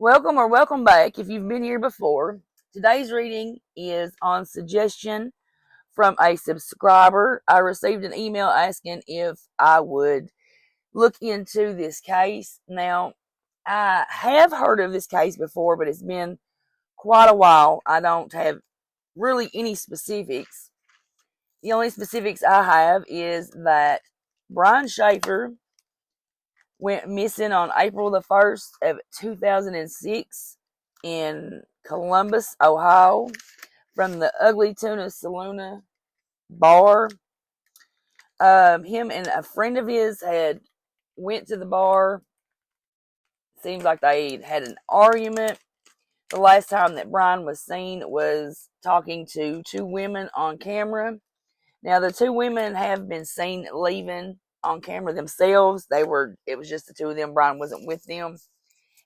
Welcome or welcome back if you've been here before. Today's reading is on suggestion from a subscriber. I received an email asking if I would look into this case. Now, I have heard of this case before, but it's been quite a while. I don't have really any specifics. The only specifics I have is that Brian Shaffer went missing on April the 1st of 2006 in Columbus, Ohio, from the Ugly Tuna Saloon bar. Him and a friend of his had went to the bar. Seems like they had an argument. The last time that Brian was seen was talking to two women on camera. Now, the two women have been seen leaving on camera themselves. It was just the two of them. Brian wasn't with them,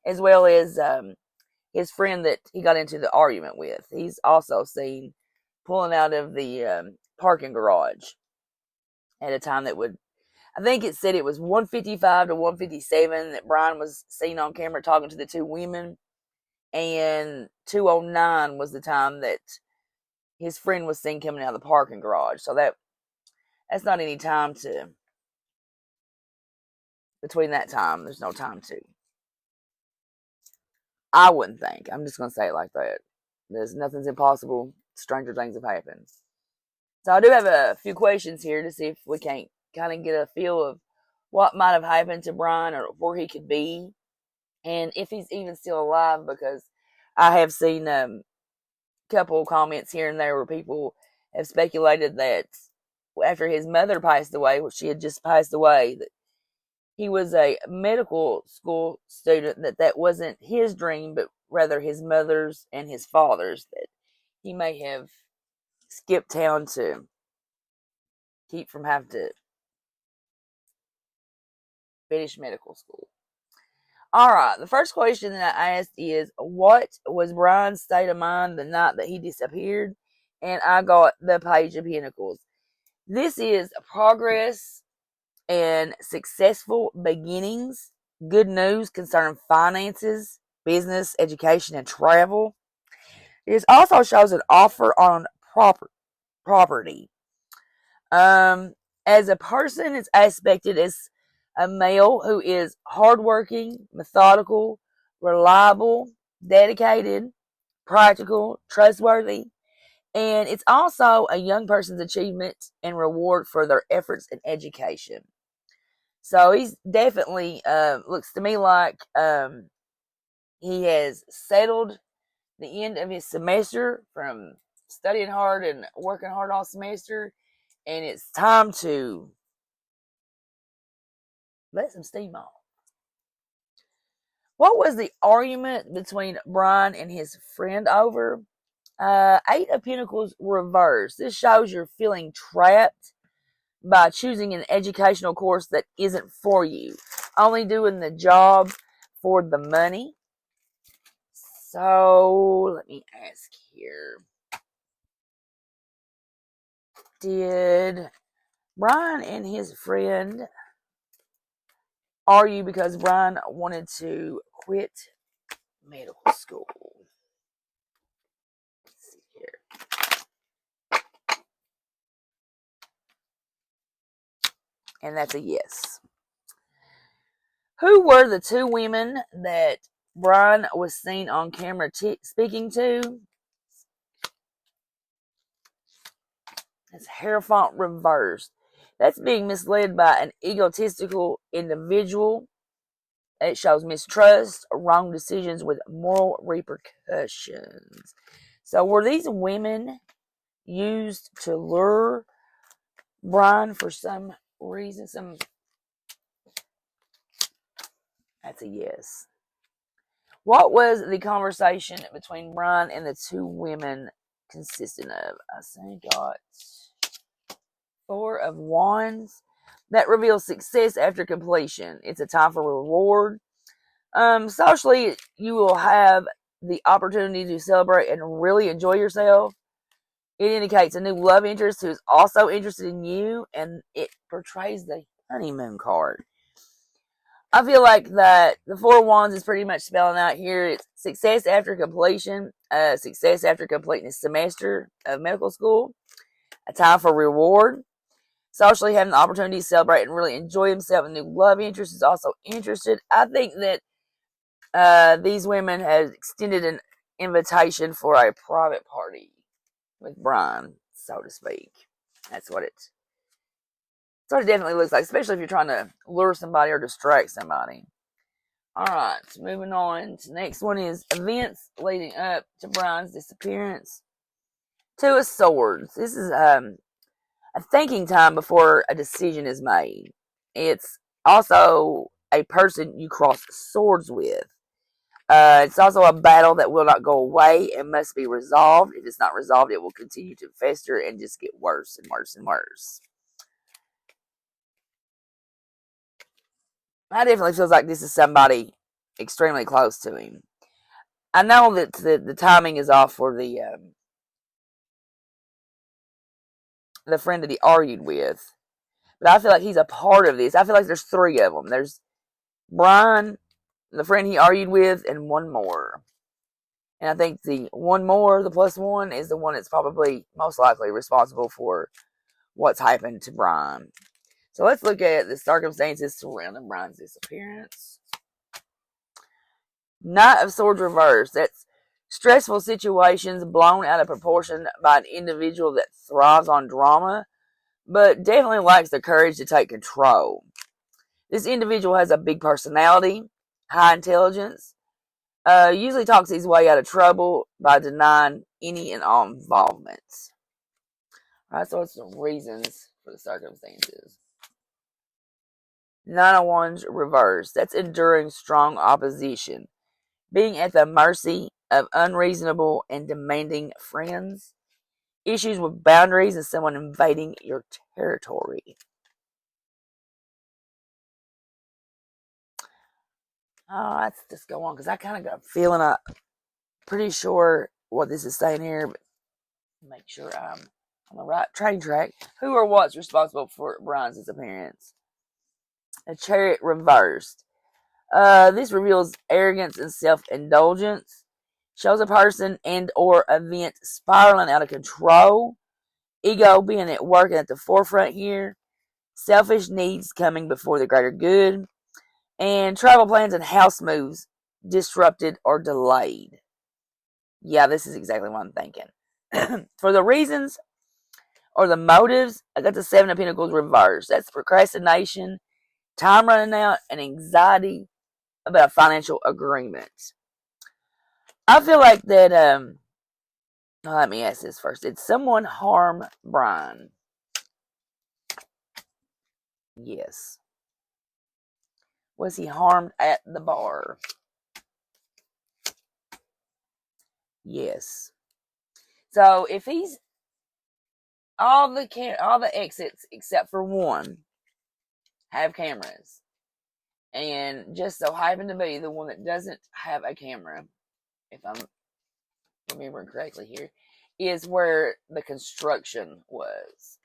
as well as his friend that he got into the argument with. He's also seen pulling out of the parking garage at a time that would, I think it said it was 1:55 to 1:57 that Brian was seen on camera talking to the two women, and 2:09 was the time that his friend was seen coming out of the parking garage. So that's not any time to, between that time, there's no time to. I wouldn't think. I'm just going to say it like that. Nothing's impossible. Stranger things have happened. So I do have a few questions here to see if we can't kind of get a feel of what might have happened to Brian or where he could be, and if he's even still alive, because I have seen a couple comments here and there where people have speculated that after his mother passed away, which she had just passed away, that he was a medical school student, that wasn't his dream, but rather his mother's and his father's, that he may have skipped town to keep from having to finish medical school. All right, the first question that I asked is, what was Brian's state of mind the night that he disappeared? And I got the Page of Pentacles. This is progress and successful beginnings, good news concerning finances, business, education, and travel. It also shows an offer on property. As a person, it's aspected as a male who is hardworking, methodical, reliable, dedicated, practical, trustworthy, and it's also a young person's achievement and reward for their efforts in education. So he's definitely, looks to me like he has settled the end of his semester from studying hard and working hard all semester, and it's time to let some steam off. What was the argument between Brian and his friend over? Eight of Pentacles reversed. This shows you're feeling trapped by choosing an educational course that isn't for you, only doing the job for the money. So let me ask here. Did Brian and his friend argue because Brian wanted to quit medical school? Let's see here. And that's a yes. Who were the two women that Brian was seen on camera speaking to? That's Hierophant reversed. That's being misled by an egotistical individual. It shows mistrust, wrong decisions with moral repercussions. So were these women used to lure Brian for some reason? That's a yes. What was the conversation between Brian and the two women consisting of? I think got Four of Wands. That reveals success after completion. It's a time for reward. Socially, you will have the opportunity to celebrate and really enjoy yourself. It indicates a new love interest who is also interested in you, and it portrays the honeymoon card. I feel like that the Four of Wands is pretty much spelling out here. It's success after completion, success after completing a semester of medical school, a time for reward. Socially having the opportunity to celebrate and really enjoy himself. A new love interest is also interested. I think that these women have extended an invitation for a private party with Brian, so to speak. That's what it definitely looks like, especially if you're trying to lure somebody or distract somebody. Alright, moving on. The next one is events leading up to Brian's disappearance. Two of Swords. This is a thinking time before a decision is made. It's also a person you cross swords with. It's also a battle that will not go away and must be resolved. If it's not resolved, it will continue to fester and just get worse and worse and worse. I definitely feels like this is somebody extremely close to him. I know that the timing is off for the friend that he argued with, but I feel like he's a part of this. I feel like there's three of them. There's Brian, the friend he argued with, and one more. And I think the one more, the plus one, is the one that's probably most likely responsible for what's happened to Brian. So let's look at the circumstances surrounding Brian's disappearance. Knight of Swords reversed. That's stressful situations blown out of proportion by an individual that thrives on drama, but definitely lacks the courage to take control. This individual has a big personality, high intelligence, usually talks his way out of trouble by denying any and all involvements. Alright, so it's the reasons for the circumstances. Nine of Wands reversed. That's enduring strong opposition. Being at the mercy of unreasonable and demanding friends. Issues with boundaries and someone invading your territory. Oh, let's just go on because I kind of got a feeling I'm pretty sure what this is saying here, but make sure I'm on the right train track. Who or what's responsible for Brian's disappearance? A Chariot reversed. This reveals arrogance and self-indulgence. Shows a person and or event spiraling out of control. Ego being at work and at the forefront here. Selfish needs coming before the greater good. And travel plans and house moves disrupted or delayed. Yeah, this is exactly what I'm thinking. For the reasons or the motives, I got the Seven of Pentacles reversed. That's procrastination, time running out, and anxiety about a financial agreement. I feel like that, let me ask this first. Did someone harm Brian? Yes. Was he harmed at the bar? Yes. So if he's all the exits except for one have cameras, and just so happen to be the one that doesn't have a camera, if I'm remembering correctly here, is where the construction was.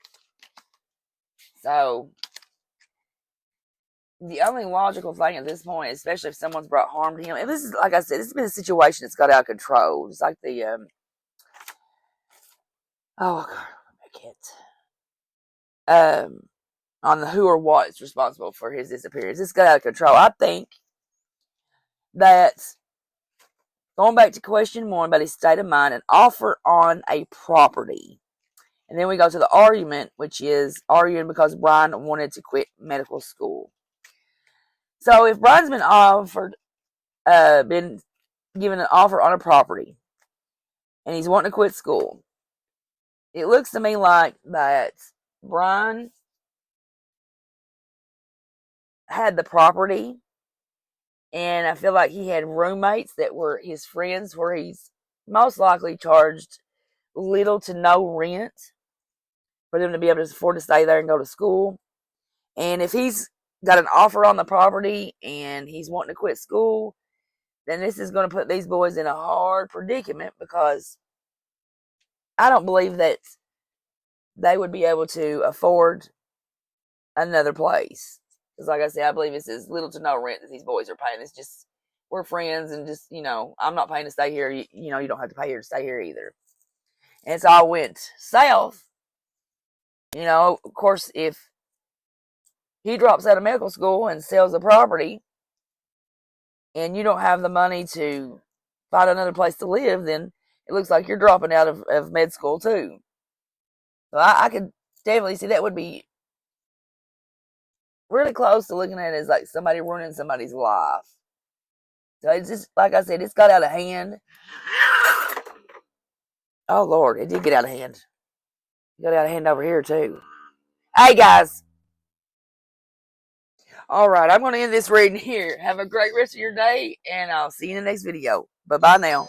So the only logical thing at this point, especially if someone's brought harm to him, and this is, like I said, this has been a situation that's got out of control. It's like the oh god, I can't. On the who or what is responsible for his disappearance. This got out of control. I think that, going back to question one about his state of mind, an offer on a property. And then we go to the argument, which is arguing because Brian wanted to quit medical school. So if Brian's been given an offer on a property, and he's wanting to quit school, it looks to me like that Brian had the property, and I feel like he had roommates that were his friends, where he's most likely charged little to no rent for them to be able to afford to stay there and go to school. And if he's got an offer on the property and he's wanting to quit school, then this is going to put these boys in a hard predicament, because I don't believe that they would be able to afford another place. Because like I said, I believe it's as little to no rent that these boys are paying. It's just, we're friends, and just, I'm not paying to stay here. You don't have to pay here to stay here either. And so I went south. Of course, if he drops out of medical school and sells the property, and you don't have the money to find another place to live, then it looks like you're dropping out of med school too. So I could definitely see that would be really close to looking at it as like somebody ruining somebody's life. So it's just, like I said, it's got out of hand. Oh, Lord, it did get out of hand. It got out of hand over here, too. Hey, guys. All right, I'm going to end this reading here. Have a great rest of your day, and I'll see you in the next video. Bye-bye now.